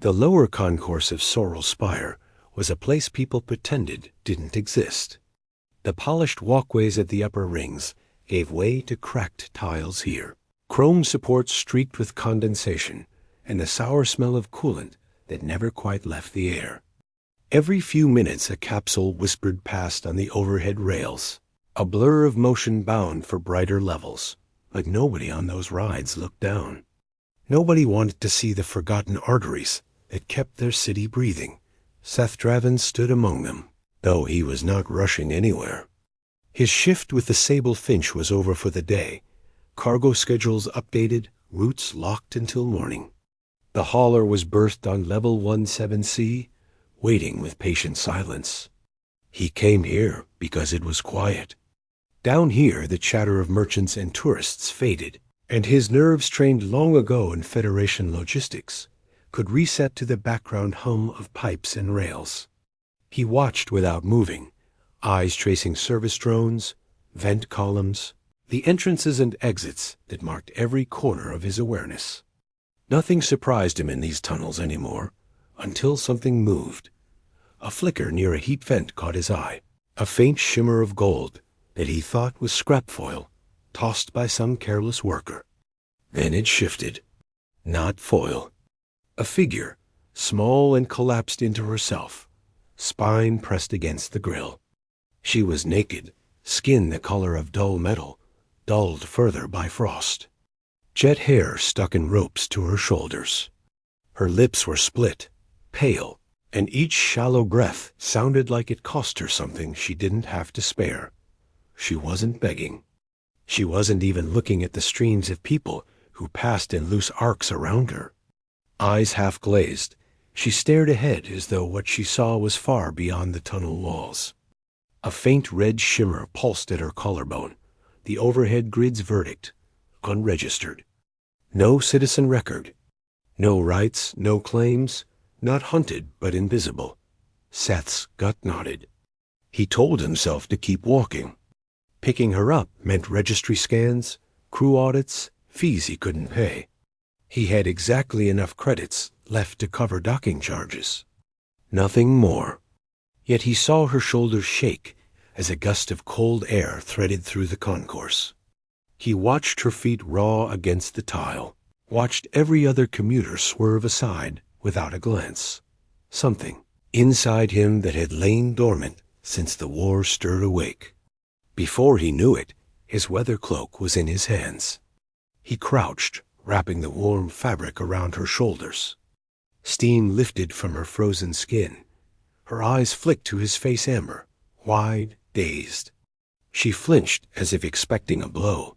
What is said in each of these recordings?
The lower concourse of Sorrel Spire was a place people pretended didn't exist. The polished walkways at the upper rings gave way to cracked tiles here, chrome supports streaked with condensation, and the sour smell of coolant that never quite left the air. Every few minutes a capsule whispered past on the overhead rails, a blur of motion bound for brighter levels, but nobody on those rides looked down. Nobody wanted to see the forgotten arteries that kept their city breathing. Seth Draven stood among them, though he was not rushing anywhere. His shift with the Sable Finch was over for the day, cargo schedules updated, routes locked until morning. The hauler was berthed on level 17C, waiting with patient silence. He came here because it was quiet. Down here the chatter of merchants and tourists faded, and his nerves trained long ago in Federation logistics could reset to the background hum of pipes and rails. He watched without moving, eyes tracing service drones, vent columns, the entrances and exits that marked every corner of his awareness. Nothing surprised him in these tunnels anymore, until something moved. A flicker near a heat vent caught his eye, a faint shimmer of gold that he thought was scrap foil, tossed by some careless worker. Then it shifted. Not foil. A figure, small and collapsed into herself, spine pressed against the grill. She was naked, skin the color of dull metal, dulled further by frost. Jet hair stuck in ropes to her shoulders. Her lips were split, pale, and each shallow breath sounded like it cost her something she didn't have to spare. She wasn't begging. She wasn't even looking at the streams of people who passed in loose arcs around her. Eyes half glazed, she stared ahead as though what she saw was far beyond the tunnel walls. A faint red shimmer pulsed at her collarbone, the overhead grid's verdict, unregistered. No citizen record. No rights, no claims, not hunted but invisible. Seth's gut nodded. He told himself to keep walking. Picking her up meant registry scans, crew audits, fees he couldn't pay. He had exactly enough credits left to cover docking charges. Nothing more. Yet he saw her shoulders shake as a gust of cold air threaded through the concourse. He watched her feet raw against the tile, watched every other commuter swerve aside without a glance. Something inside him that had lain dormant since the war stirred awake. Before he knew it, his weather cloak was in his hands. He crouched, wrapping the warm fabric around her shoulders. Steam lifted from her frozen skin. Her eyes flicked to his face amber, wide, dazed. She flinched as if expecting a blow.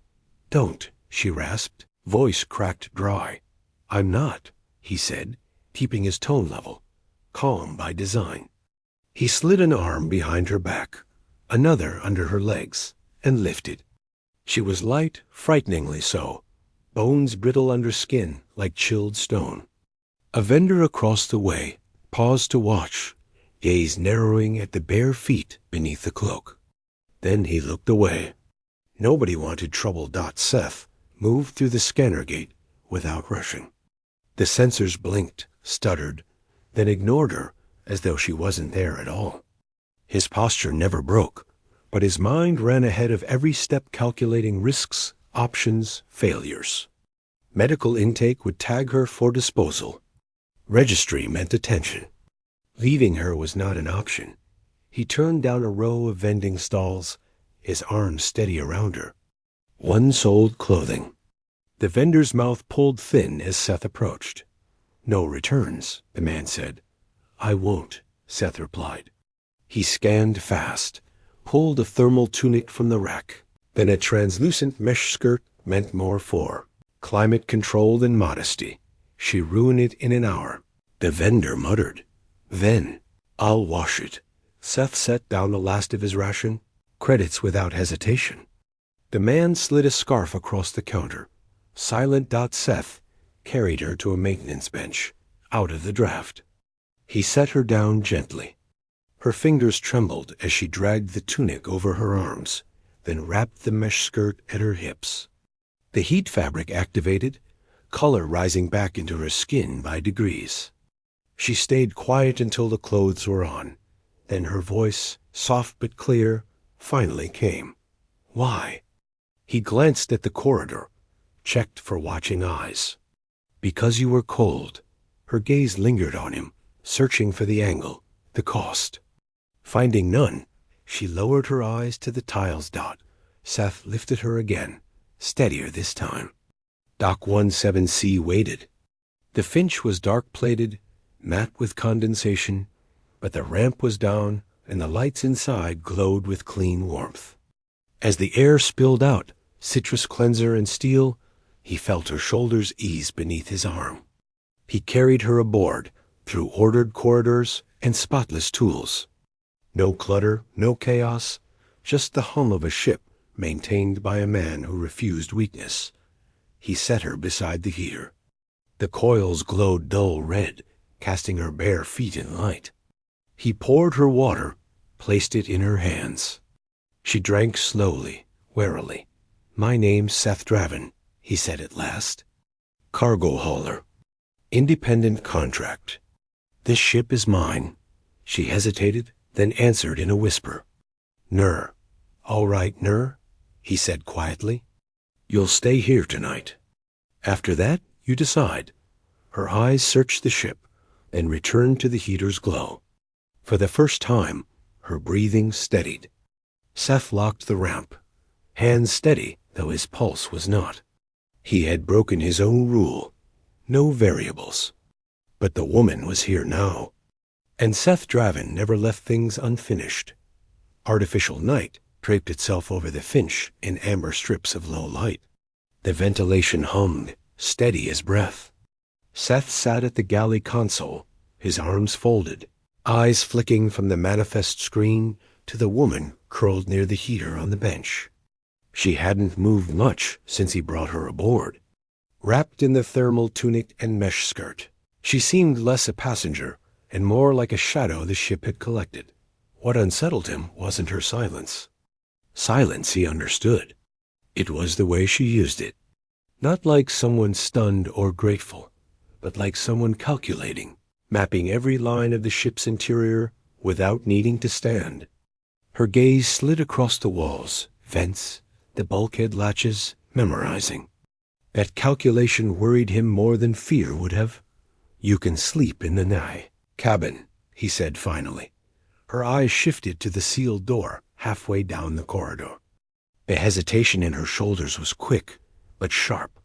"Don't," she rasped, voice cracked dry. "I'm not," he said, keeping his tone level, calm by design. He slid an arm behind her back, another under her legs, and lifted. She was light, frighteningly so, bones brittle under skin like chilled stone. A vendor across the way paused to watch, gaze narrowing at the bare feet beneath the cloak. Then he looked away. Nobody wanted trouble. Seth moved through the scanner gate without rushing. The sensors blinked, stuttered, then ignored her as though she wasn't there at all. His posture never broke, but his mind ran ahead of every step calculating risks, options, failures. Medical intake would tag her for disposal. Registry meant attention. Leaving her was not an option. He turned down a row of vending stalls, his arms steady around her. One sold clothing. The vendor's mouth pulled thin as Seth approached. "No returns," the man said. "I won't," Seth replied. He scanned fast, pulled a thermal tunic from the rack. Then a translucent mesh skirt meant more for. Climate-controlled and modesty. She ruined it in an hour. The vendor muttered. Then, "I'll wash it." Seth set down the last of his ration, credits without hesitation. The man slid a scarf across the counter. Silent. Seth carried her to a maintenance bench, out of the draft. He set her down gently. Her fingers trembled as she dragged the tunic over her arms, then wrapped the mesh skirt at her hips. The heat fabric activated, color rising back into her skin by degrees. She stayed quiet until the clothes were on. Then her voice, soft but clear, finally came. Why? He glanced at the corridor, checked for watching eyes. Because you were cold. Her gaze lingered on him, searching for the angle, the cost. Finding none, she lowered her eyes to the tiles dot. Seth lifted her again, steadier this time. Dock 17C waited. The Finch was dark-plated, matte with condensation, but the ramp was down and the lights inside glowed with clean warmth. As the air spilled out, citrus cleanser and steel, he felt her shoulders ease beneath his arm. He carried her aboard, through ordered corridors and spotless tools. No clutter, no chaos, just the hum of a ship maintained by a man who refused weakness. He set her beside the heater. The coils glowed dull red, casting her bare feet in light. He poured her water, placed it in her hands. She drank slowly, warily. "My name's Seth Draven," he said at last. "Cargo hauler. Independent contract. This ship is mine." She hesitated, then answered in a whisper. "Nur." "All right, Nur," he said quietly. "You'll stay here tonight. After that, you decide." Her eyes searched the ship, then returned to the heater's glow. For the first time, her breathing steadied. Seth locked the ramp, hands steady, though his pulse was not. He had broken his own rule. No variables. But the woman was here now. And Seth Draven never left things unfinished. Artificial night draped itself over the Finch in amber strips of low light. The ventilation hummed, steady as breath. Seth sat at the galley console, his arms folded, eyes flicking from the manifest screen to the woman curled near the heater on the bench. She hadn't moved much since he brought her aboard. Wrapped in the thermal tunic and mesh skirt, she seemed less a passenger and more like a shadow the ship had collected. What unsettled him wasn't her silence. Silence, he understood. It was the way she used it. Not like someone stunned or grateful, but like someone calculating, mapping every line of the ship's interior without needing to stand. Her gaze slid across the walls, vents, the bulkhead latches, memorizing. That calculation worried him more than fear would have. "You can sleep in the cabin," he said finally. Her eyes shifted to the sealed door halfway down the corridor. The hesitation in her shoulders was quick, but sharp,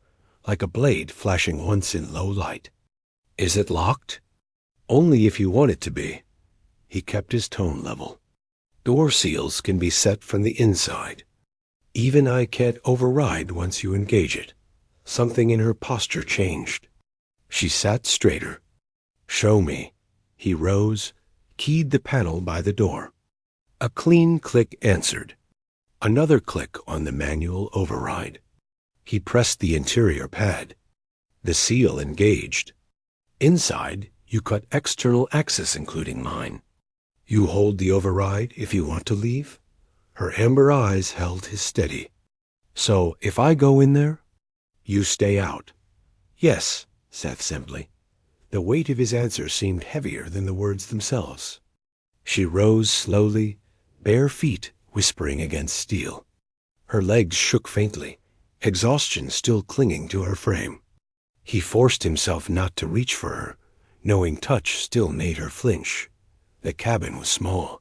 like a blade flashing once in low light. "Is it locked?" "Only if you want it to be." He kept his tone level. "Door seals can be set from the inside. Even I can't override once you engage it." Something in her posture changed. She sat straighter. "Show me." He rose, keyed the panel by the door. A clean click answered. Another click on the manual override. He pressed the interior pad. The seal engaged. "Inside, you cut external access, including mine. You hold the override if you want to leave?" Her amber eyes held his steady. "So, if I go in there, you stay out?" "Yes," Seth simply. The weight of his answer seemed heavier than the words themselves. She rose slowly, bare feet whispering against steel. Her legs shook faintly, exhaustion still clinging to her frame. He forced himself not to reach for her, knowing touch still made her flinch. The cabin was small.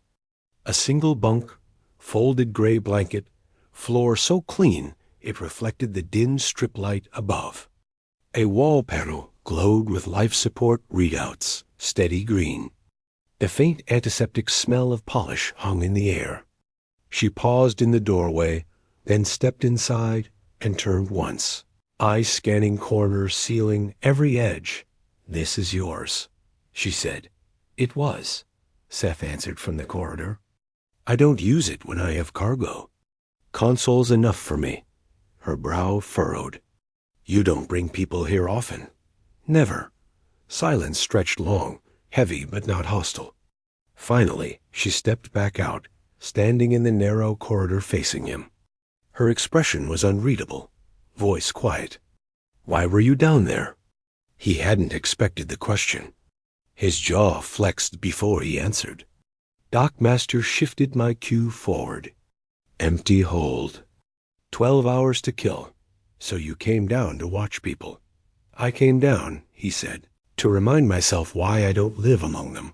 A single bunk, folded gray blanket, floor so clean it reflected the dim strip light above. A wall panel glowed with life support readouts, steady green. The faint antiseptic smell of polish hung in the air. She paused in the doorway, then stepped inside and turned once, eyes scanning corners, ceiling, every edge. "This is yours," she said. "It was," Seth answered from the corridor. "I don't use it when I have cargo. Console's enough for me." Her brow furrowed. "You don't bring people here often." "Never." Silence stretched long, heavy but not hostile. Finally, she stepped back out, standing in the narrow corridor facing him. Her expression was unreadable, voice quiet. "Why were you down there?" He hadn't expected the question. His jaw flexed before he answered. Dockmaster shifted my cue forward. Empty hold. 12 hours to kill. So you came down to watch people. I came down, he said, to remind myself why I don't live among them.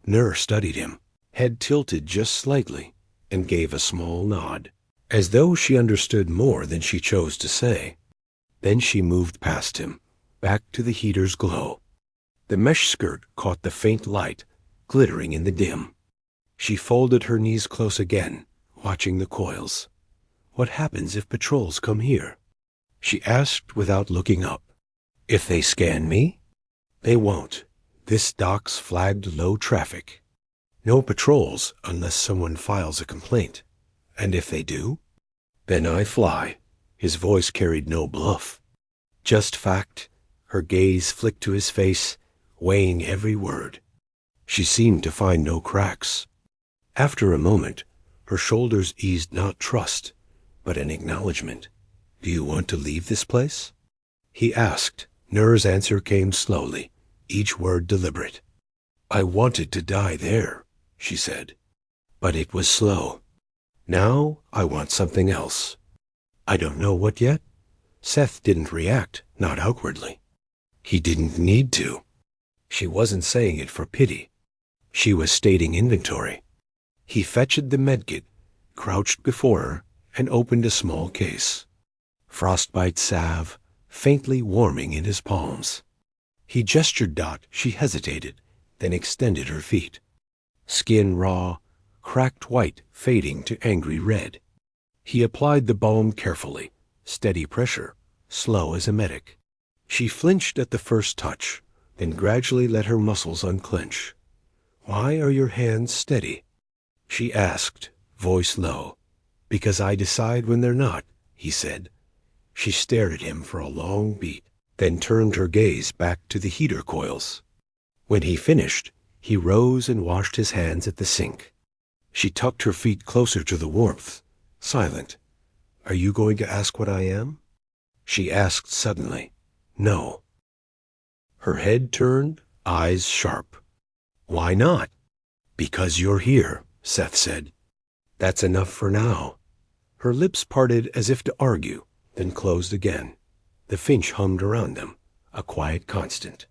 Nur studied him, head tilted just slightly, and gave a small nod, as though she understood more than she chose to say. Then she moved past him, back to the heater's glow. The mesh skirt caught the faint light, glittering in the dim. She folded her knees close again, watching the coils. What happens if patrols come here? She asked without looking up. If they scan me? They won't. This dock's flagged low traffic. No patrols unless someone files a complaint. And if they do? Then I fly. His voice carried no bluff. Just fact. Her gaze flicked to his face, weighing every word. She seemed to find no cracks. After a moment, her shoulders eased not trust, but an acknowledgement. Do you want to leave this place? He asked. Nur's answer came slowly, each word deliberate. I wanted to die there, she said. But it was slow. Now I want something else. I don't know what yet. Seth didn't react, not outwardly. He didn't need to. She wasn't saying it for pity. She was stating inventory. He fetched the medkit, crouched before her, and opened a small case. Frostbite salve, faintly warming in his palms. He gestured. She hesitated, then extended her feet. Skin raw, cracked white fading to angry red. He applied the balm carefully, steady pressure, slow as a medic. She flinched at the first touch, then gradually let her muscles unclench. Why are your hands steady? She asked, voice low. Because I decide when they're not, he said. She stared at him for a long beat, then turned her gaze back to the heater coils. When he finished, he rose and washed his hands at the sink. She tucked her feet closer to the warmth, silent. Are you going to ask what I am? She asked suddenly. No. Her head turned, eyes sharp. Why not? Because you're here, Seth said. That's enough for now. Her lips parted as if to argue, then closed again. The finch hummed around them, a quiet constant.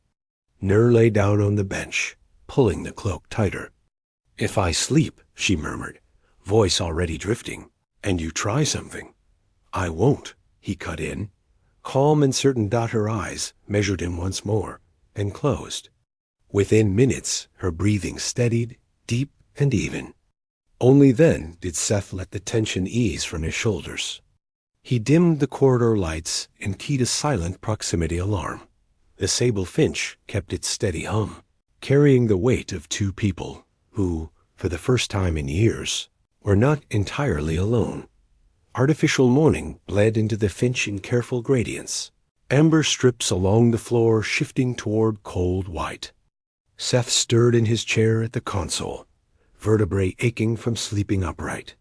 Nur lay down on the bench, pulling the cloak tighter. If I sleep, she murmured, voice already drifting, and you try something. I won't, he cut in. Calm and certain. Her eyes measured him once more, and closed. Within minutes, her breathing steadied, deep and even. Only then did Seth let the tension ease from his shoulders. He dimmed the corridor lights and keyed a silent proximity alarm. The sable finch kept its steady hum, carrying the weight of two people who, for the first time in years, were not entirely alone. Artificial morning bled into the finch in careful gradients, amber strips along the floor shifting toward cold white. Seth stirred in his chair at the console, vertebrae aching from sleeping upright.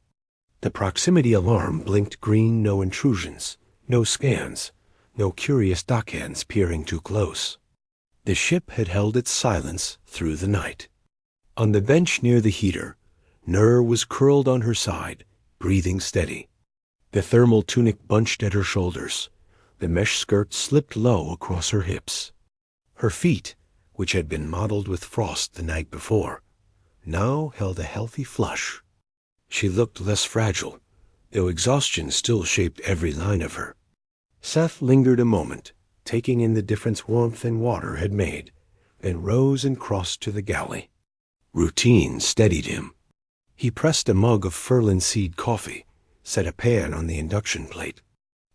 The proximity alarm blinked green. No intrusions, no scans, no curious dockhands peering too close. The ship had held its silence through the night. On the bench near the heater, Nur was curled on her side, breathing steady. The thermal tunic bunched at her shoulders. The mesh skirt slipped low across her hips. Her feet, which had been mottled with frost the night before, now held a healthy flush. She looked less fragile, though exhaustion still shaped every line of her. Seth lingered a moment, taking in the difference warmth and water had made, then rose and crossed to the galley. Routine steadied him. He pressed a mug of Furlan seed coffee, set a pan on the induction plate.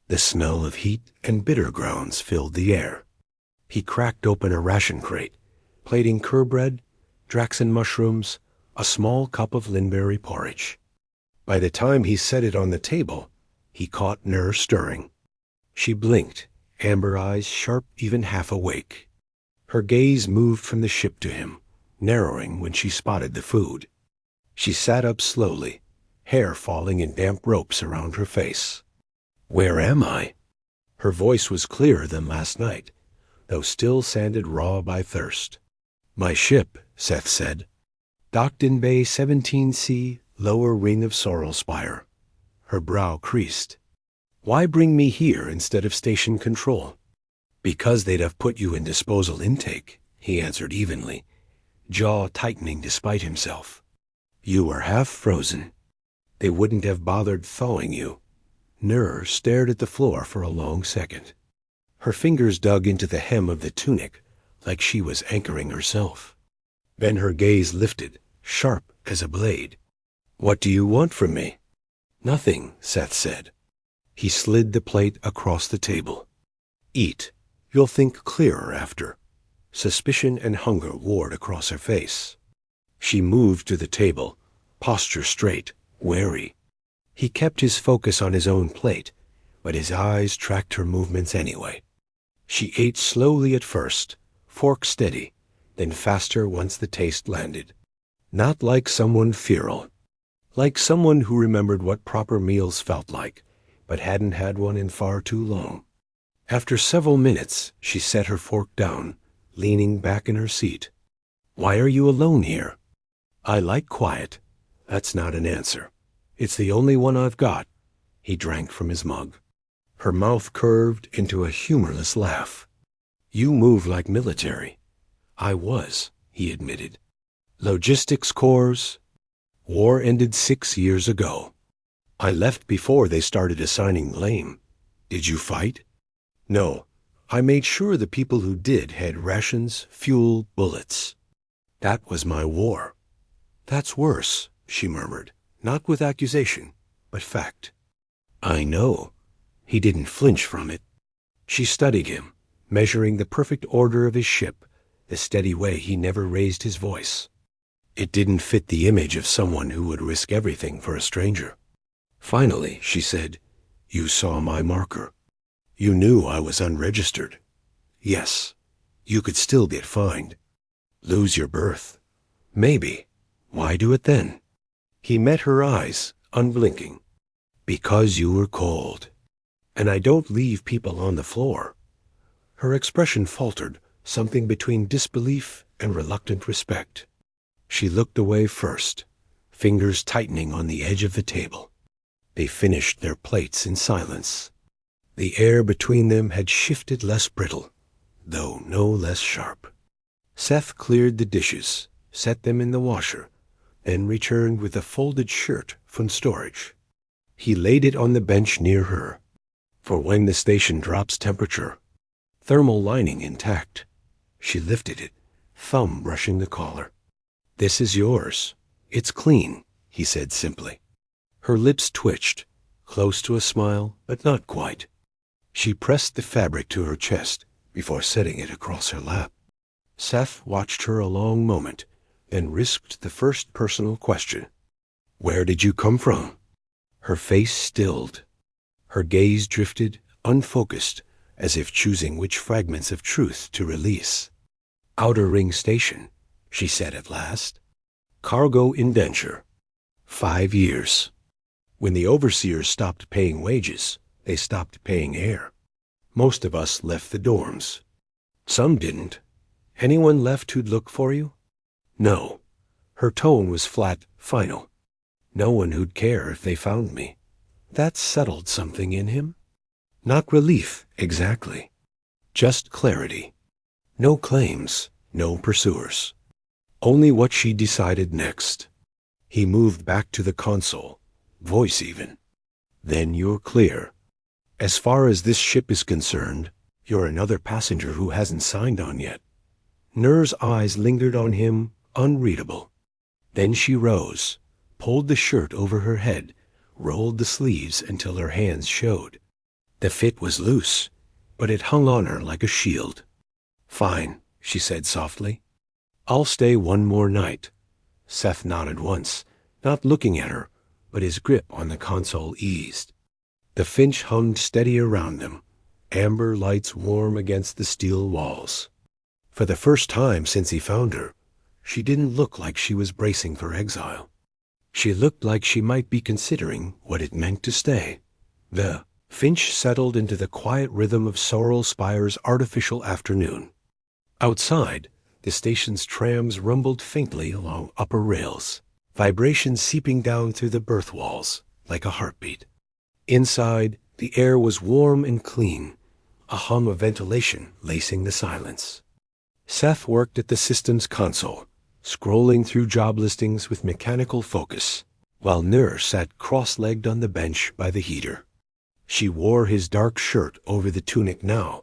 The smell of heat and bitter grounds filled the air. He cracked open a ration crate, plating curbread, Draxon mushrooms, a small cup of linberry porridge. By the time he set it on the table, he caught Nur stirring. She blinked, amber eyes sharp, even half awake. Her gaze moved from the ship to him, narrowing when she spotted the food. She sat up slowly, hair falling in damp ropes around her face. Where am I? Her voice was clearer than last night, though still sounded raw by thirst. My ship, Seth said. Docked in Bay 17C, lower ring of Sorrel Spire. Her brow creased. Why bring me here instead of station control? Because they'd have put you in disposal intake, he answered evenly, jaw tightening despite himself. You were half frozen. They wouldn't have bothered thawing you. Nur stared at the floor for a long second. Her fingers dug into the hem of the tunic, like she was anchoring herself. Then her gaze lifted, sharp as a blade. What do you want from me? Nothing, Seth said. He slid the plate across the table. Eat. You'll think clearer after. Suspicion and hunger warred across her face. She moved to the table, posture straight, wary. He kept his focus on his own plate, but his eyes tracked her movements anyway. She ate slowly at first, fork steady, then faster once the taste landed. Not like someone feral. Like someone who remembered what proper meals felt like, but hadn't had one in far too long. After several minutes, she set her fork down, leaning back in her seat. Why are you alone here? I like quiet. That's not an answer. It's the only one I've got. He drank from his mug. Her mouth curved into a humorless laugh. You move like military. I was, he admitted. Logistics corps. War ended 6 years ago. I left before they started assigning blame. Did you fight? No. I made sure the people who did had rations, fuel, bullets. That was my war. That's worse, she murmured, not with accusation, but fact. I know. He didn't flinch from it. She studied him, measuring the perfect order of his ship, the steady way he never raised his voice. It didn't fit the image of someone who would risk everything for a stranger. Finally, she said, you saw my marker. You knew I was unregistered. Yes. You could still get fined. Lose your berth. Maybe. Why do it then? He met her eyes, unblinking. Because you were cold. And I don't leave people on the floor. Her expression faltered, something between disbelief and reluctant respect. She looked away first, fingers tightening on the edge of the table. They finished their plates in silence. The air between them had shifted less brittle, though no less sharp. Seth cleared the dishes, set them in the washer, then returned with a folded shirt from storage. He laid it on the bench near her, for when the station drops temperature. Thermal lining intact. She lifted it, thumb brushing the collar. This is yours. It's clean, he said simply. Her lips twitched, close to a smile, but not quite. She pressed the fabric to her chest before setting it across her lap. Seth watched her a long moment, then risked the first personal question. Where did you come from? Her face stilled. Her gaze drifted, unfocused, as if choosing which fragments of truth to release. Outer Ring Station, she said at last. Cargo indenture. 5 years. When the overseers stopped paying wages, they stopped paying air. Most of us left the dorms. Some didn't. Anyone left who'd look for you? No. Her tone was flat, final. No one who'd care if they found me. That settled something in him. Not relief, exactly. Just clarity. No claims, no pursuers. Only what she decided next. He moved back to the console, voice even. Then you're clear. As far as this ship is concerned, you're another passenger who hasn't signed on yet. Nur's eyes lingered on him, unreadable. Then she rose, pulled the shirt over her head, rolled the sleeves until her hands showed. The fit was loose, but it hung on her like a shield. Fine, she said softly. I'll stay one more night. Seth nodded once, not looking at her, but his grip on the console eased. The Finch hummed steady around them, amber lights warm against the steel walls. For the first time since he found her, she didn't look like she was bracing for exile. She looked like she might be considering what it meant to stay. The Finch settled into the quiet rhythm of Sorrel Spire's artificial afternoon. Outside, The station's trams rumbled faintly along upper rails, vibrations seeping down through the berth walls like a heartbeat. Inside, the air was warm and clean, a hum of ventilation lacing the silence. Seth worked at the system's console, scrolling through job listings with mechanical focus, while Nur sat cross-legged on the bench by the heater. She wore his dark shirt over the tunic now,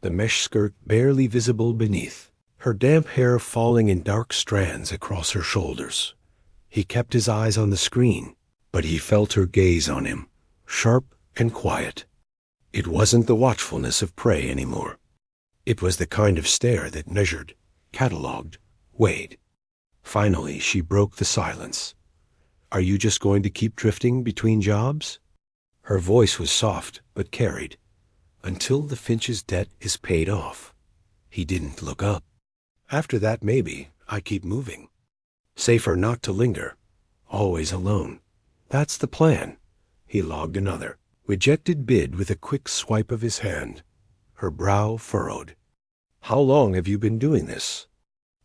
the mesh skirt barely visible beneath, her damp hair falling in dark strands across her shoulders. He kept his eyes on the screen, but he felt her gaze on him, sharp and quiet. It wasn't the watchfulness of prey anymore. It was the kind of stare that measured, catalogued, weighed. Finally, she broke the silence. "Are you just going to keep drifting between jobs?" Her voice was soft but carried. "Until the Finch's debt is paid off." He didn't look up. "After that, maybe I keep moving. Safer not to linger. Always alone. That's the plan." He logged another rejected bid with a quick swipe of his hand. Her brow furrowed. "How long have you been doing this?"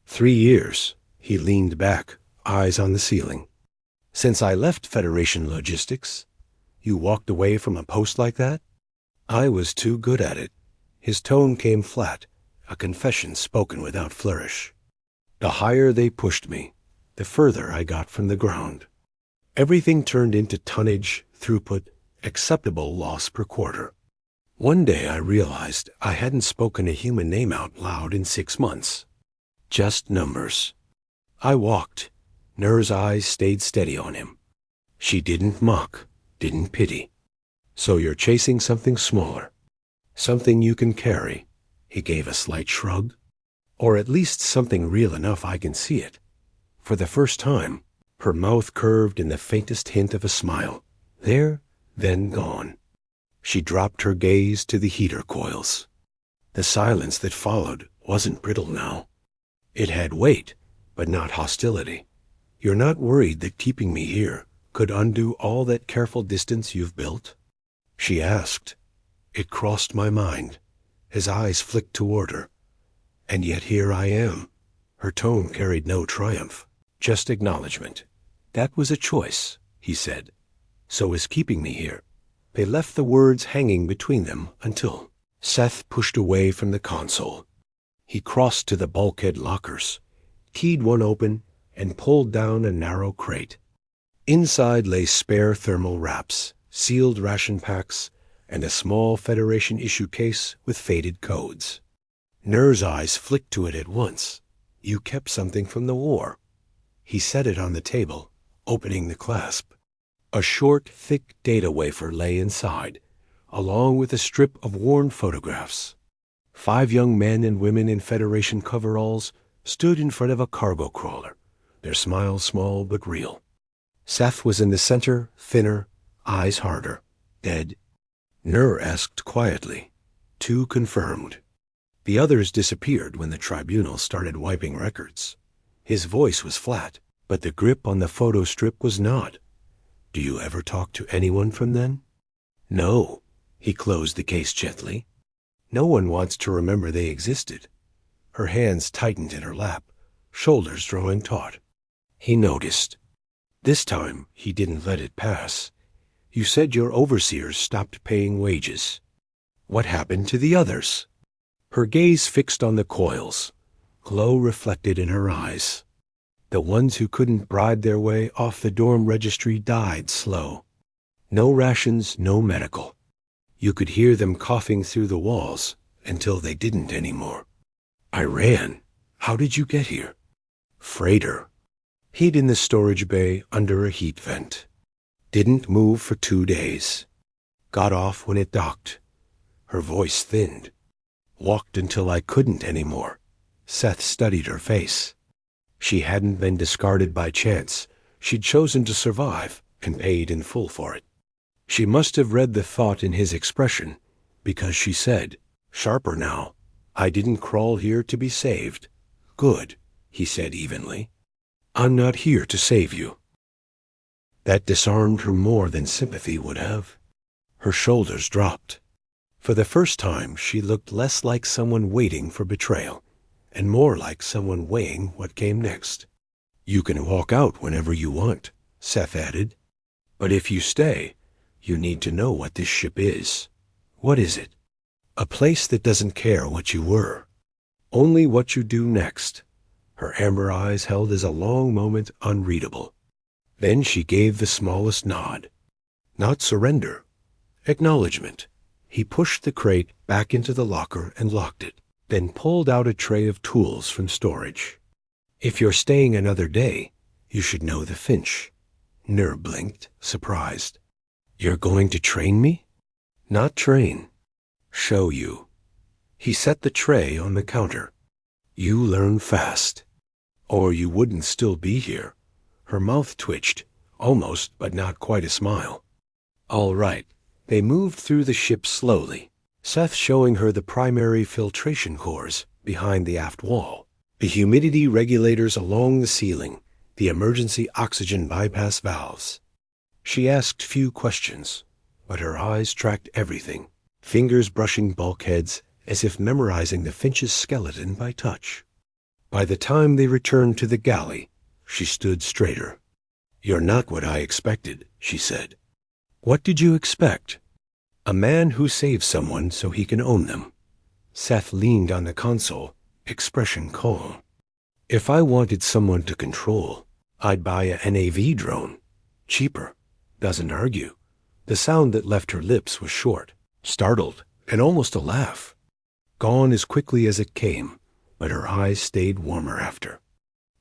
3 years. He leaned back, eyes on the ceiling. "Since I left Federation Logistics." "You walked away from a post like that?" "I was too good at it." His tone came flat, a confession spoken without flourish. "The higher they pushed me, the further I got from the ground. Everything turned into tonnage, throughput, acceptable loss per quarter. One day I realized I hadn't spoken a human name out loud in 6 months. Just numbers." I walked. Nur's eyes stayed steady on him. She didn't mock, didn't pity. "So you're chasing something smaller. Something you can carry." He gave a slight shrug. "Or at least something real enough I can see it." For the first time, her mouth curved in the faintest hint of a smile. There, then gone. She dropped her gaze to the heater coils. The silence that followed wasn't brittle now. It had weight, but not hostility. "You're not worried that keeping me here could undo all that careful distance you've built?" She asked. It crossed my mind. His eyes flicked toward her. "And yet here I am." Her tone carried no triumph, just acknowledgement. "That was a choice," he said. "So is keeping me here." They left the words hanging between them until Seth pushed away from the console. He crossed to the bulkhead lockers, keyed one open, and pulled down a narrow crate. Inside lay spare thermal wraps, sealed ration packs, and a small Federation issue case with faded codes. Nur's eyes flicked to it at once. "You kept something from the war." He set it on the table, opening the clasp. A short, thick data wafer lay inside, along with a strip of worn photographs. 5 young men and women in Federation coveralls stood in front of a cargo crawler, their smiles small but real. Seth was in the center, thinner, eyes harder, dead. Nur asked quietly. 2 confirmed. The others disappeared when the tribunal started wiping records. His voice was flat, but the grip on the photo strip was not. "Do you ever talk to anyone from then?" "No." He closed the case gently. "No one wants to remember they existed." Her hands tightened in her lap, shoulders drawing taut. He noticed. This time he didn't let it pass. "You said your overseers stopped paying wages. What happened to the others?" Her gaze fixed on the coils, glow reflected in her eyes. "The ones who couldn't bribe their way off the dorm registry died slow. No rations, no medical. You could hear them coughing through the walls until they didn't anymore. I ran. How did you get here?" "Freighter. Hid in the storage bay under a heat vent. Didn't move for 2 days. Got off when it docked." Her voice thinned. "Walked until I couldn't anymore." Seth studied her face. She hadn't been discarded by chance. She'd chosen to survive and paid in full for it. She must have read the thought in his expression, because she said, sharper now, "I didn't crawl here to be saved." "Good," he said evenly. "I'm not here to save you." That disarmed her more than sympathy would have. Her shoulders dropped. For the first time, she looked less like someone waiting for betrayal, and more like someone weighing what came next. "You can walk out whenever you want," Seth added. "But if you stay, you need to know what this ship is." "What is it?" "A place that doesn't care what you were. Only what you do next." Her amber eyes held as a long moment unreadable. Then she gave the smallest nod. "Not surrender. Acknowledgement." He pushed the crate back into the locker and locked it, then pulled out a tray of tools from storage. "If you're staying another day, you should know the Finch." Nur blinked, surprised. "You're going to train me?" "Not train. Show you." He set the tray on the counter. "You learn fast. Or you wouldn't still be here." Her mouth twitched, almost but not quite a smile. "All right." They moved through the ship slowly, Seth showing her the primary filtration cores behind the aft wall, the humidity regulators along the ceiling, the emergency oxygen bypass valves. She asked few questions, but her eyes tracked everything, fingers brushing bulkheads as if memorizing the Finch's skeleton by touch. By the time they returned to the galley, she stood straighter. "You're not what I expected," she said. "What did you expect?" "A man who saves someone so he can own them." Seth leaned on the console, expression calm. "If I wanted someone to control, I'd buy a NAV drone. Cheaper." "Doesn't argue." The sound that left her lips was short, startled, and almost a laugh. Gone as quickly as it came, but her eyes stayed warmer after.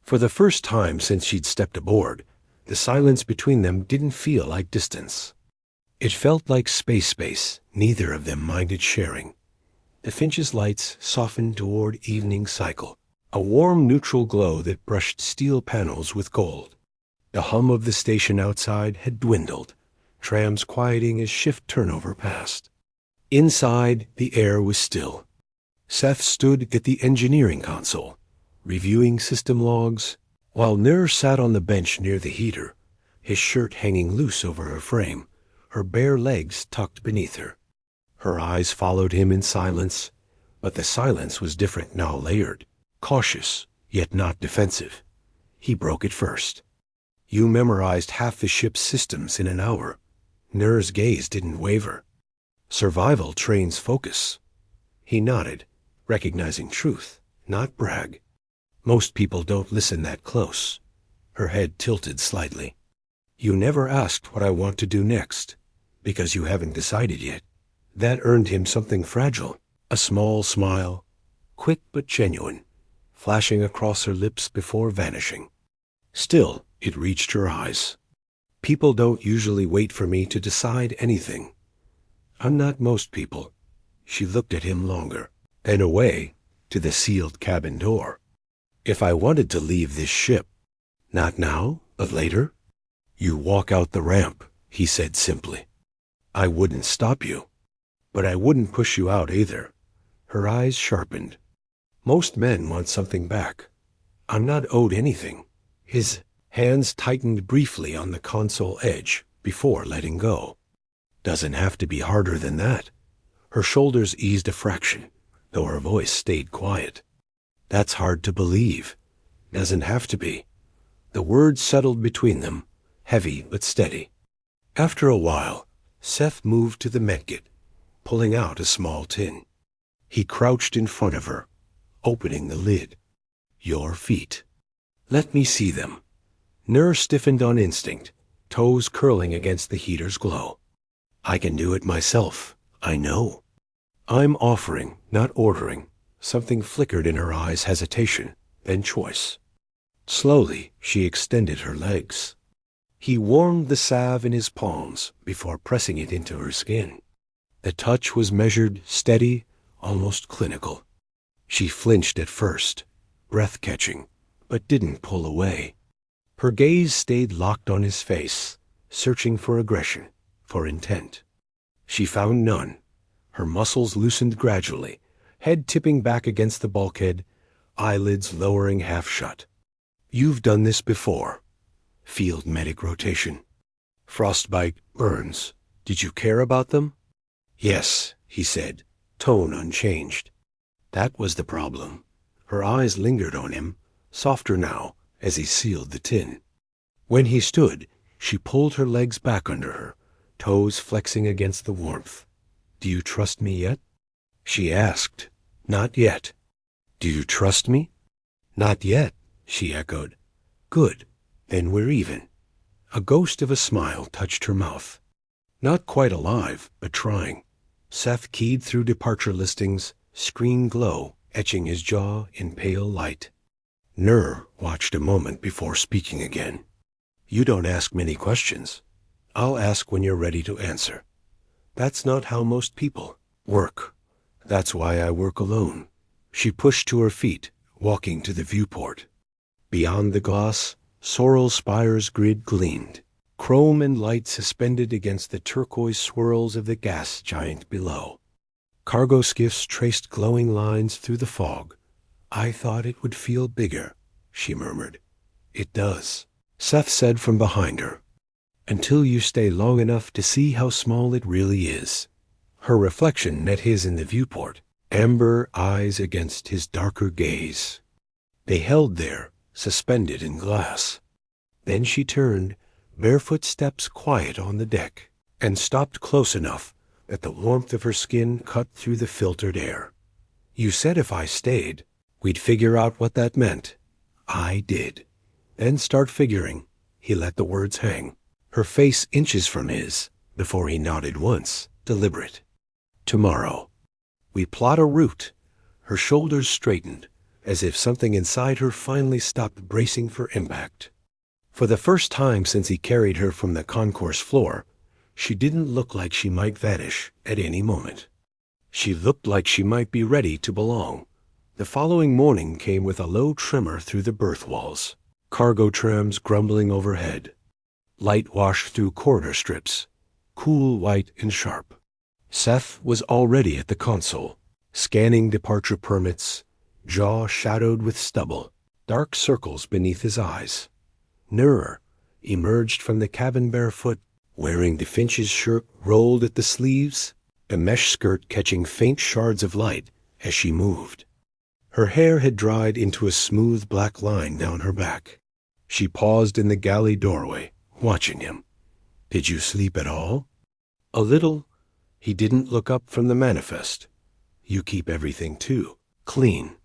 For the first time since she'd stepped aboard, the silence between them didn't feel like distance. It felt like space neither of them minded sharing. The Finch's lights softened toward evening cycle, a warm neutral glow that brushed steel panels with gold. The hum of the station outside had dwindled, trams quieting as shift turnover passed. Inside, the air was still. Seth stood at the engineering console, reviewing system logs, while Nur sat on the bench near the heater, his shirt hanging loose over her frame, her bare legs tucked beneath her. Her eyes followed him in silence, but the silence was different now, layered, cautious, yet not defensive. He broke it first. "You memorized half the ship's systems in an hour." Nur's gaze didn't waver. "Survival trains focus." He nodded, recognizing truth, not brag. "Most people don't listen that close." Her head tilted slightly. "You never asked what I want to do next, because you haven't decided yet." That earned him something fragile, a small smile, quick but genuine, flashing across her lips before vanishing. Still, it reached her eyes. "People don't usually wait for me to decide anything. I'm not most people." She looked at him longer, then away to the sealed cabin door. "If I wanted to leave this ship, not now, but later, you walk out the ramp," he said simply. "I wouldn't stop you, but I wouldn't push you out either." Her eyes sharpened. "Most men want something back. I'm not owed anything." His hands tightened briefly on the console edge before letting go. "Doesn't have to be harder than that." Her shoulders eased a fraction, though her voice stayed quiet. "That's hard to believe." "Doesn't have to be." The words settled between them, heavy but steady. After a while, Seth moved to the medkit, pulling out a small tin. He crouched in front of her, opening the lid. "Your feet." "Let me see them." Nur stiffened on instinct, toes curling against the heater's glow. "I can do it myself, I know." "I'm offering, not ordering." Something flickered in her eyes, hesitation, then choice. Slowly, she extended her legs. He warmed the salve in his palms before pressing it into her skin. The touch was measured, steady, almost clinical. She flinched at first, breath-catching, but didn't pull away. Her gaze stayed locked on his face, searching for aggression, for intent. She found none. Her muscles loosened gradually, head tipping back against the bulkhead, eyelids lowering half shut. "You've done this before." Field medic rotation. "Frostbite, burns. Did you care about them?" "Yes," he said, tone unchanged. That was the problem. Her eyes lingered on him, softer now, as he sealed the tin. When he stood, she pulled her legs back under her, toes flexing against the warmth. "Do you trust me yet?" she asked. "Not yet." "Do you trust me?" "Not yet," she echoed. "Good. Then we're even." A ghost of a smile touched her mouth. Not quite alive, but trying. Seth keyed through departure listings, screen glow etching his jaw in pale light. Nur watched a moment before speaking again. "You don't ask many questions. I'll ask when you're ready to answer. That's not how most people work. That's why I work alone." She pushed to her feet, walking to the viewport. Beyond the glass, Sorrel Spire's grid gleamed, chrome and light suspended against the turquoise swirls of the gas giant below. Cargo skiffs traced glowing lines through the fog. "I thought it would feel bigger," she murmured. "It does," Seth said from behind her, "until you stay long enough to see how small it really is." Her reflection met his in the viewport, amber eyes against his darker gaze. They held there, suspended in glass. Then she turned, barefoot steps quiet on the deck, and stopped close enough that the warmth of her skin cut through the filtered air. "You said if I stayed, we'd figure out what that meant." "I did." "Then start figuring." He let the words hang, her face inches from his, before he nodded once, deliberate. "Tomorrow. We plot a route." Her shoulders straightened, as if something inside her finally stopped bracing for impact. For the first time since he carried her from the concourse floor, she didn't look like she might vanish at any moment. She looked like she might be ready to belong. The following morning came with a low tremor through the berth walls, cargo trams grumbling overhead. Light washed through corridor strips, cool, white, and sharp. Seth was already at the console, scanning departure permits, jaw shadowed with stubble, dark circles beneath his eyes. Nur emerged from the cabin barefoot, wearing the Finch's shirt rolled at the sleeves, a mesh skirt catching faint shards of light as she moved. Her hair had dried into a smooth black line down her back. She paused in the galley doorway, watching him. "Did you sleep at all?" "A little." He didn't look up from the manifest. "You keep everything, too. Clean.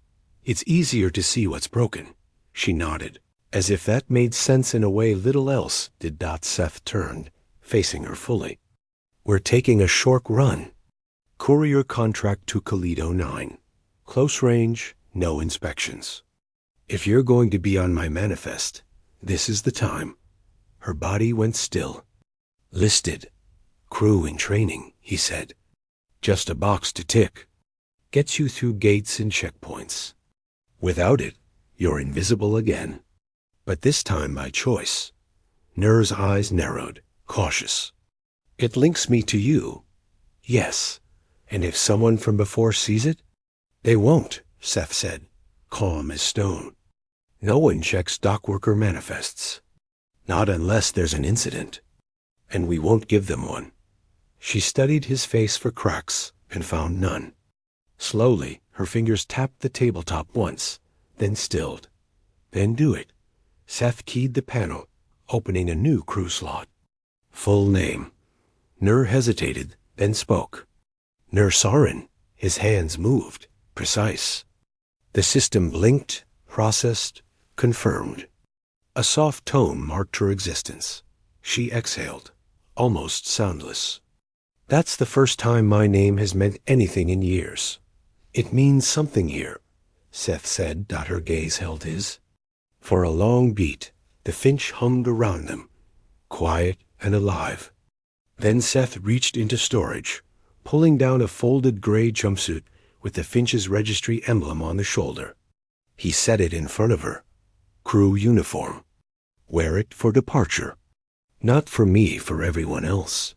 It's easier to see what's broken." She nodded, as if that made sense in a way little else did. Seth turned, facing her fully. "We're taking a short run. Courier contract to Kalido 9. Close range, no inspections. If you're going to be on my manifest, this is the time." Her body went still. "Listed. Crew in training," he said. "Just a box to tick. Gets you through gates and checkpoints. Without it, you're invisible again. But this time by choice." Nur's eyes narrowed, cautious. "It links me to you." "Yes. And if someone from before sees it?" "They won't," Seth said, calm as stone. "No one checks dockworker manifests. Not unless there's an incident. And we won't give them one." She studied his face for cracks and found none. Slowly, her fingers tapped the tabletop once, then stilled. "Then do it." Seth keyed the panel, opening a new crew slot. Full name. Nur hesitated, then spoke. "Nur Sarin." His hands moved, precise. The system blinked, processed, confirmed. A soft tone marked her existence. She exhaled, almost soundless. "That's the first time my name has meant anything in years." "It means something here," Seth said. Her gaze held his. For a long beat, the Finch hummed around them, quiet and alive. Then Seth reached into storage, pulling down a folded gray jumpsuit with the Finch's registry emblem on the shoulder. He set it in front of her. "Crew uniform. Wear it for departure. Not for me, for everyone else.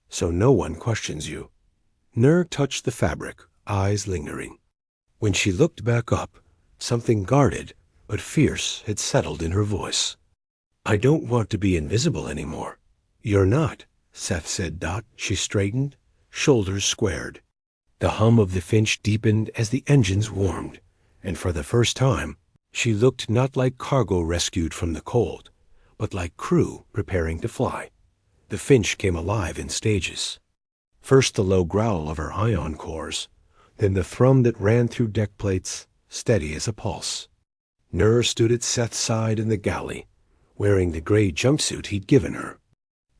So no one questions you." Nur touched the fabric, eyes lingering. When she looked back up, something guarded but fierce had settled in her voice. "I don't want to be invisible anymore." "You're not," Seth said. She straightened, shoulders squared. The hum of the Finch deepened as the engines warmed, and for the first time, she looked not like cargo rescued from the cold, but like crew preparing to fly. The Finch came alive in stages. First the low growl of her ion cores, then the thrum that ran through deck plates, steady as a pulse. Nur stood at Seth's side in the galley, wearing the gray jumpsuit he'd given her.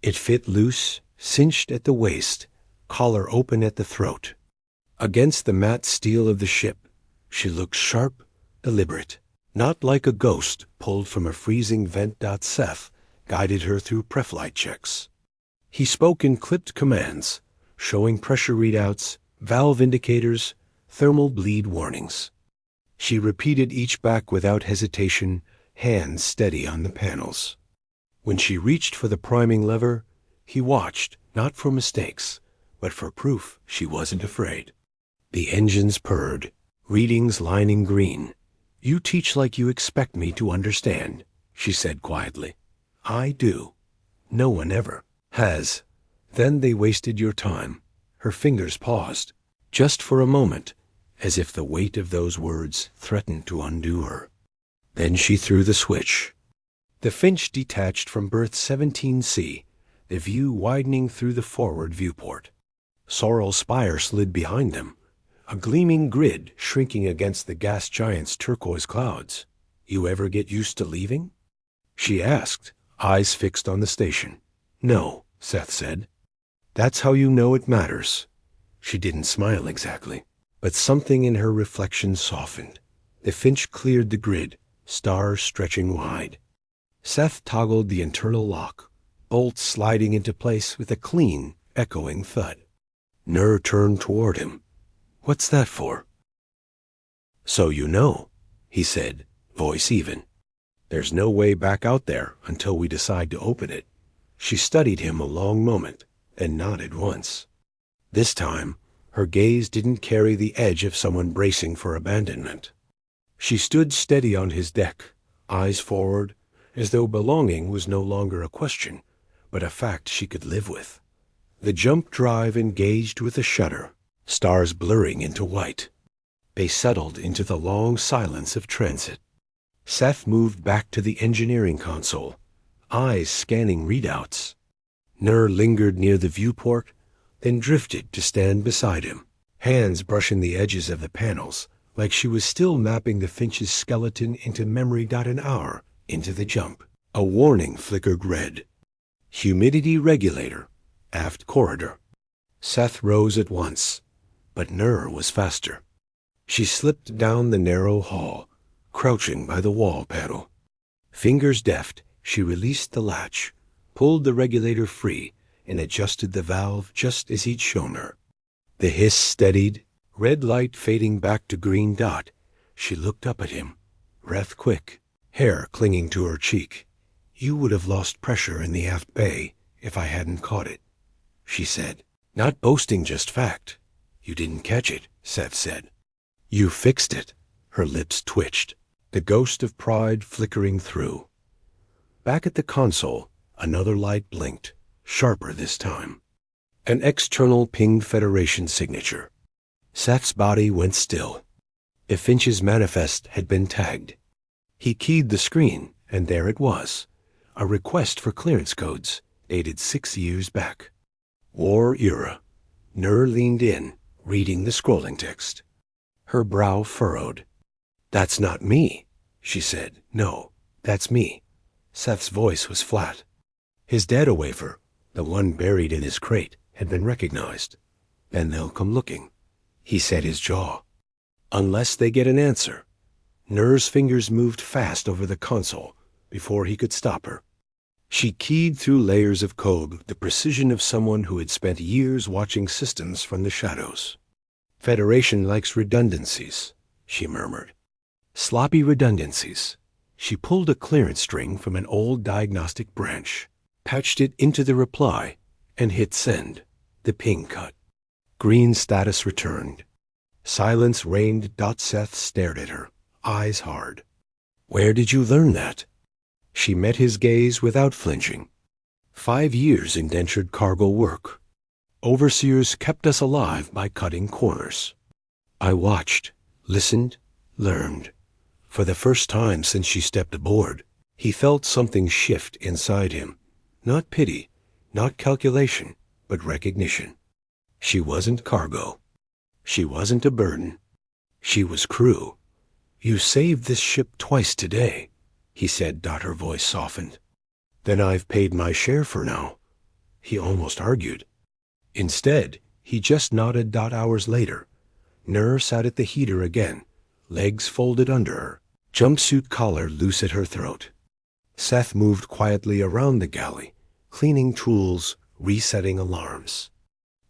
It fit loose, cinched at the waist, collar open at the throat. Against the matte steel of the ship, she looked sharp, deliberate, not like a ghost pulled from a freezing vent. Seth guided her through preflight checks. He spoke in clipped commands, showing pressure readouts, valve indicators, thermal bleed warnings. She repeated each back without hesitation, hands steady on the panels. When she reached for the priming lever, he watched, not for mistakes, but for proof she wasn't afraid. The engines purred, readings lining green. "You teach like you expect me to understand," she said quietly. "I do. No one ever has." Then they wasted your time. Her fingers paused, just for a moment, as if the weight of those words threatened to undo her. Then she threw the switch. The Finch detached from berth 17C, the view widening through the forward viewport. Sorrel Spire slid behind them, a gleaming grid shrinking against the gas giant's turquoise clouds. "You ever get used to leaving?" she asked, eyes fixed on the station. "No," Seth said. "That's how you know it matters." She didn't smile exactly, but something in her reflection softened. The Finch cleared the grid, stars stretching wide. Seth toggled the internal lock, bolts sliding into place with a clean, echoing thud. Nur turned toward him. "What's that for?" "So you know," he said, voice even. "There's no way back out there until we decide to open it." She studied him a long moment and nodded once. This time, her gaze didn't carry the edge of someone bracing for abandonment. She stood steady on his deck, eyes forward, as though belonging was no longer a question, but a fact she could live with. The jump drive engaged with a shudder, stars blurring into white. They settled into the long silence of transit. Seth moved back to the engineering console, eyes scanning readouts. Nur lingered near the viewport, then drifted to stand beside him, hands brushing the edges of the panels, like she was still mapping the Finch's skeleton into memory. An hour into the jump, a warning flickered red. "Humidity regulator, aft corridor." Seth rose at once, but Nur was faster. She slipped down the narrow hall, crouching by the wall panel. Fingers deft, she released the latch, pulled the regulator free, and adjusted the valve just as he'd shown her. The hiss steadied, red light fading back to green dot. She looked up at him, breath quick, hair clinging to her cheek. "You would have lost pressure in the aft bay if I hadn't caught it," she said. "Not boasting, just fact." "You didn't catch it," Seth said. "You fixed it." Her lips twitched, the ghost of pride flickering through. Back at the console, another light blinked, sharper this time. An external pinged Federation signature. Seth's body went still. The Finch's manifest had been tagged. He keyed the screen, and there it was, a request for clearance codes, dated 6 years back. War era. Nur leaned in, reading the scrolling text. Her brow furrowed. "That's not me," she said. "No, that's me." Seth's voice was flat. His data wafer, the one buried in his crate, had been recognized. "Then they'll come looking." He set his jaw. "Unless they get an answer." Nur's fingers moved fast over the console before he could stop her. She keyed through layers of code with the precision of someone who had spent years watching systems from the shadows. "Federation likes redundancies," she murmured. "Sloppy redundancies." She pulled a clearance string from an old diagnostic branch, patched it into the reply, and hit send. The ping cut. Green status returned. Silence reigned. Seth stared at her, eyes hard. "Where did you learn that?" She met his gaze without flinching. 5 years indentured cargo work. Overseers kept us alive by cutting corners. I watched, listened, learned. For the first time since she stepped aboard, he felt something shift inside him. Not pity, not calculation, but recognition. She wasn't cargo. She wasn't a burden. She was crew. "You saved this ship twice today," he said. Her voice softened. "Then I've paid my share for now," he almost argued. Instead, he just nodded. Hours later, Nur sat at the heater again, legs folded under her, jumpsuit collar loose at her throat. Seth moved quietly around the galley, cleaning tools, resetting alarms.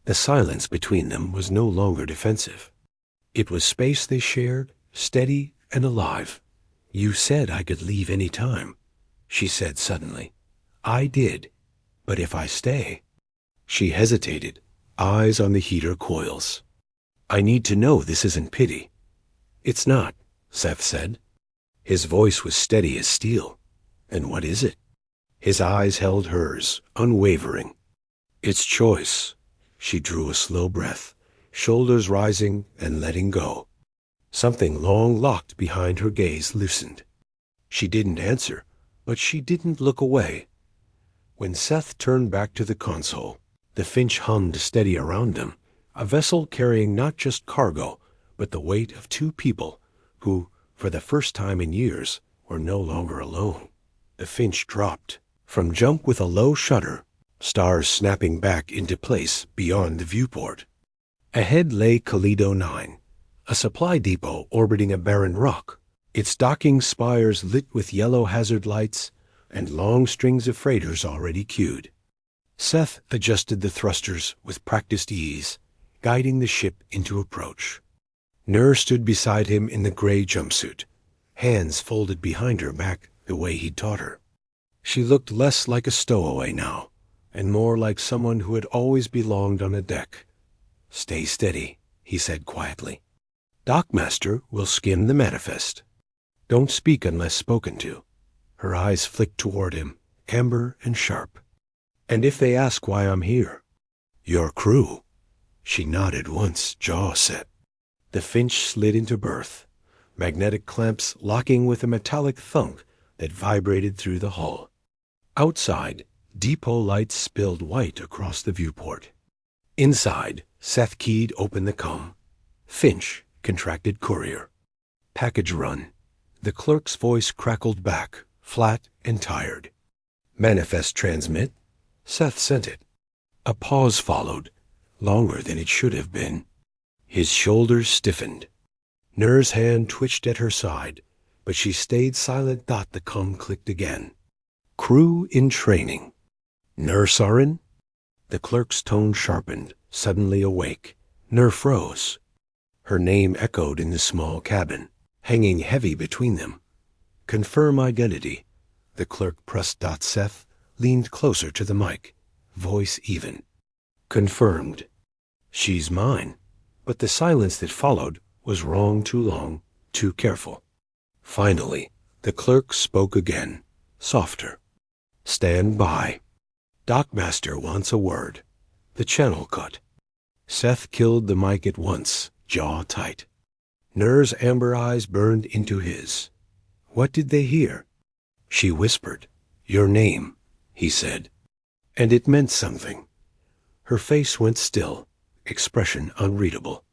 The silence between them was no longer defensive. It was space they shared, steady and alive. "You said I could leave any time," she said suddenly. "I did, but if I stay—" She hesitated, eyes on the heater coils. "I need to know this isn't pity." "It's not," Seth said. His voice was steady as steel. "And what is it?" His eyes held hers, unwavering. "It's choice." She drew a slow breath, shoulders rising and letting go. Something long locked behind her gaze loosened. She didn't answer, but she didn't look away. When Seth turned back to the console, the Finch hummed steady around them, a vessel carrying not just cargo, but the weight of two people who, for the first time in years, were no longer alone. The Finch dropped from jump with a low shudder, stars snapping back into place beyond the viewport. Ahead lay Kalido 9, a supply depot orbiting a barren rock, its docking spires lit with yellow hazard lights and long strings of freighters already queued. Seth adjusted the thrusters with practiced ease, guiding the ship into approach. Nur stood beside him in the gray jumpsuit, hands folded behind her back the way he'd taught her. She looked less like a stowaway now, and more like someone who had always belonged on a deck. "Stay steady," he said quietly. "Dockmaster will skim the manifest. Don't speak unless spoken to." Her eyes flicked toward him, amber and sharp. "And if they ask why I'm here—" "Your crew." She nodded once, jaw set. The Finch slid into berth, magnetic clamps locking with a metallic thunk that vibrated through the hull. Outside, depot lights spilled white across the viewport. Inside, Seth keyed open the comm. "Finch, contracted courier." "Package run." The clerk's voice crackled back, flat and tired. "Manifest transmit." Seth sent it. A pause followed, longer than it should have been. His shoulders stiffened. Nur's hand twitched at her side, but she stayed silent. The comm clicked again. "Crew in training." "Nur Sarin?" The clerk's tone sharpened, suddenly awake. Nur froze. Her name echoed in the small cabin, hanging heavy between them. "Confirm identity." The clerk pressed. Seth leaned closer to the mic, voice even. "Confirmed." "She's mine." But the silence that followed was wrong, too long, too careful. Finally, the clerk spoke again, softer. "Stand by. Dockmaster wants a word." The channel cut. Seth killed the mic at once, jaw tight. Nur's amber eyes burned into his. What did they hear? She whispered, "Your name," he said. And it meant something. Her face went still, expression unreadable.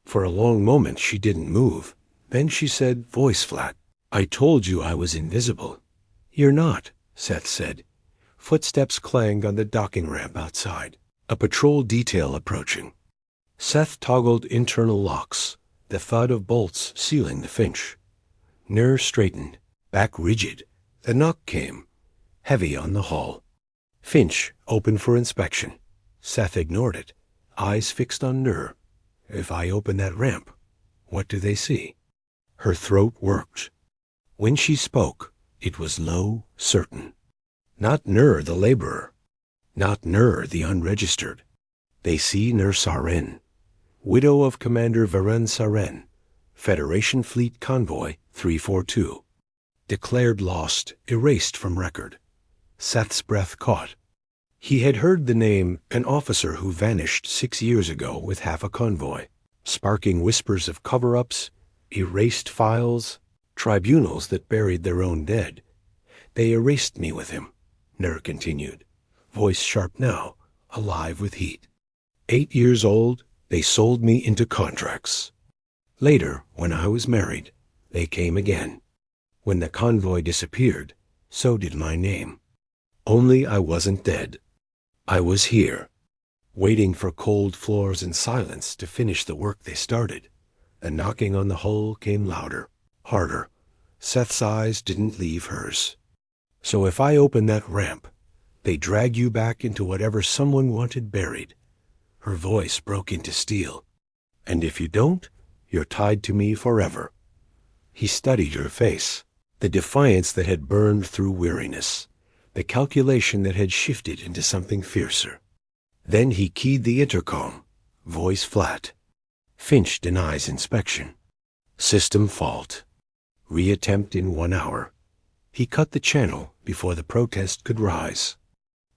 For a long moment she didn't move. Then she said, voice flat, "I told you I was invisible." "You're not," Seth said. Footsteps clanged on the docking ramp outside. A patrol detail approaching. Seth toggled internal locks, the thud of bolts sealing the Finch. Nur straightened, back rigid. The knock came, heavy on the hull. Finch opened for inspection. Seth ignored it, eyes fixed on Nur. If I open that ramp, what do they see? Her throat worked. When she spoke, it was low, certain. Not Nur the laborer. Not Nur the unregistered. They see Nur Sarin, widow of Commander Varen Saren, Federation Fleet Convoy 342. Declared lost, erased from record. Seth's breath caught. He had heard the name, an officer who vanished 6 years ago with half a convoy, sparking whispers of cover-ups, Erased files, tribunals that buried their own dead. They erased me with him, Ner continued, voice sharp now, alive with heat. 8 years old, they sold me into contracts. Later, when I was married, they came again. When the convoy disappeared, so did my name. Only I wasn't dead. I was here, waiting for cold floors and silence to finish the work they started. The knocking on the hull came louder, harder. Seth's eyes didn't leave hers. So if I open that ramp, they drag you back into whatever someone wanted buried. Her voice broke into steel. And if you don't, you're tied to me forever. He studied her face, the defiance that had burned through weariness, the calculation that had shifted into something fiercer. Then he keyed the intercom, voice flat. Finch denies inspection. System fault. Reattempt in 1 hour. He cut the channel before the protest could rise.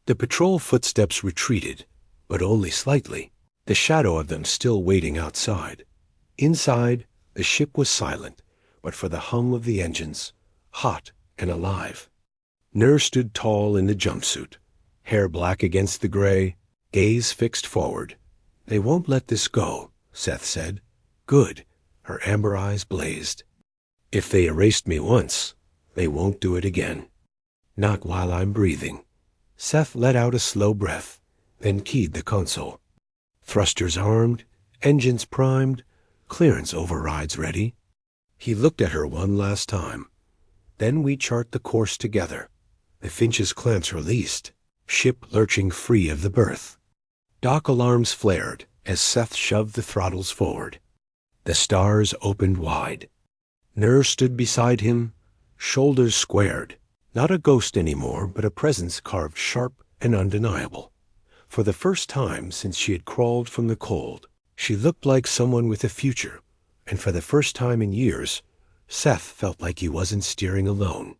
The patrol footsteps retreated, but only slightly, the shadow of them still waiting outside. Inside, the ship was silent, but for the hum of the engines, hot and alive. Ner stood tall in the jumpsuit, hair black against the gray, gaze fixed forward. They won't let this go, Seth said. Good. Her amber eyes blazed. If they erased me once, they won't do it again. Not while I'm breathing. Seth let out a slow breath, then keyed the console. Thrusters armed, engines primed, clearance overrides ready. He looked at her one last time. Then we chart the course together. The Finch's clamps released, ship lurching free of the berth. Dock alarms flared as Seth shoved the throttles forward. The stars opened wide. Ner stood beside him, shoulders squared. Not a ghost anymore, but a presence carved sharp and undeniable. For the first time since she had crawled from the cold, she looked like someone with a future, and for the first time in years, Seth felt like he wasn't steering alone.